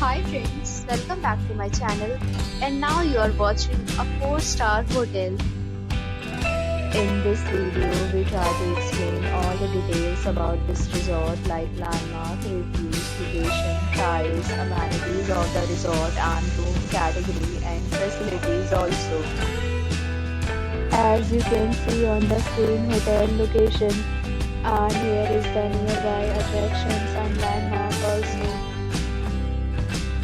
Hi friends, welcome back to my channel, and now you are watching a 4-star hotel. In this video, we try to explain all the details about this resort like landmark, reviews, location, price, amenities of the resort and room category and facilities also. As you can see on the screen, hotel location, and here is the nearby attractions and landmark also.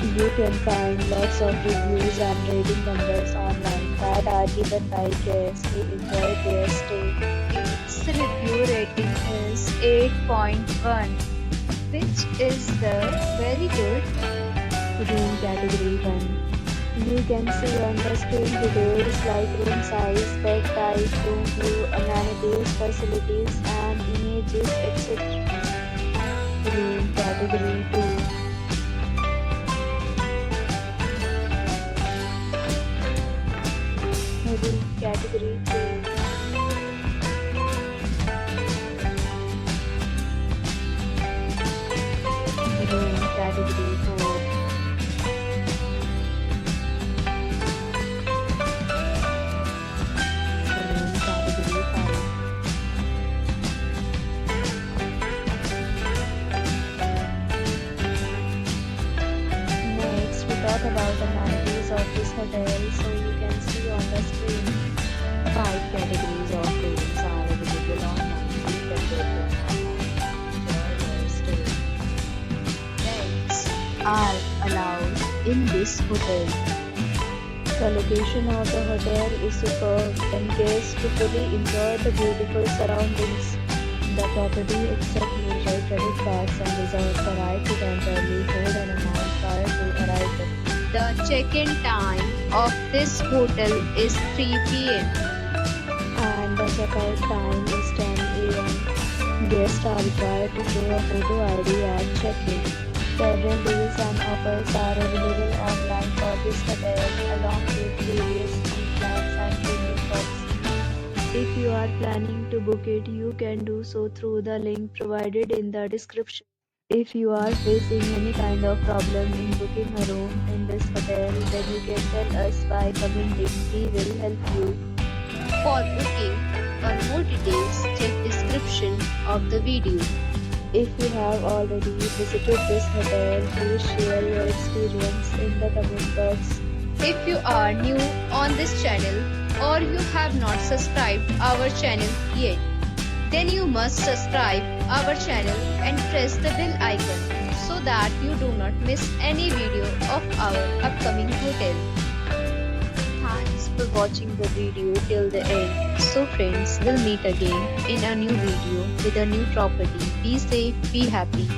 You can find lots of reviews and rating numbers online that are given by guests who enjoy their stay. Its review rating is 8.1, which is the very good. Room category 1. You can see on the screen details like room size, bed type, room view, amenities, facilities and images, etc. Room category 2. Room category 3. Room category 4. Room category 5. Next, we talk about the amenities of this hotel. So you can see on the screen 5 categories of rooms are available online. You can get them online and enjoy your stay. Pets are allowed in this hotel. The location of the hotel is superb and guests to fully enjoy the beautiful surroundings. The property accepts major credit cards and reserves the right to temporarily hold an amount prior to arrival. The check-in time of this hotel is 3 p.m. and the check-out time is 10 a.m. Guests are required to show a photo ID at check-in. Several deals and offers are available online for this hotel along with various plans and payment policies. If you are planning to book it, you can do so through the link provided in the description. If you are facing any kind of problem in booking a room in this hotel, then you can tell us by commenting. We will help you. For booking or more details, check description of the video. If you have already visited this hotel, please share your experience in the comment box. If you are new on this channel or you have not subscribed our channel yet, then you must subscribe our channel and press the bell icon so that you do not miss any video of our upcoming hotel. Thanks for watching the video till the end. So friends, we'll meet again in a new video with a new property. Be safe, be happy.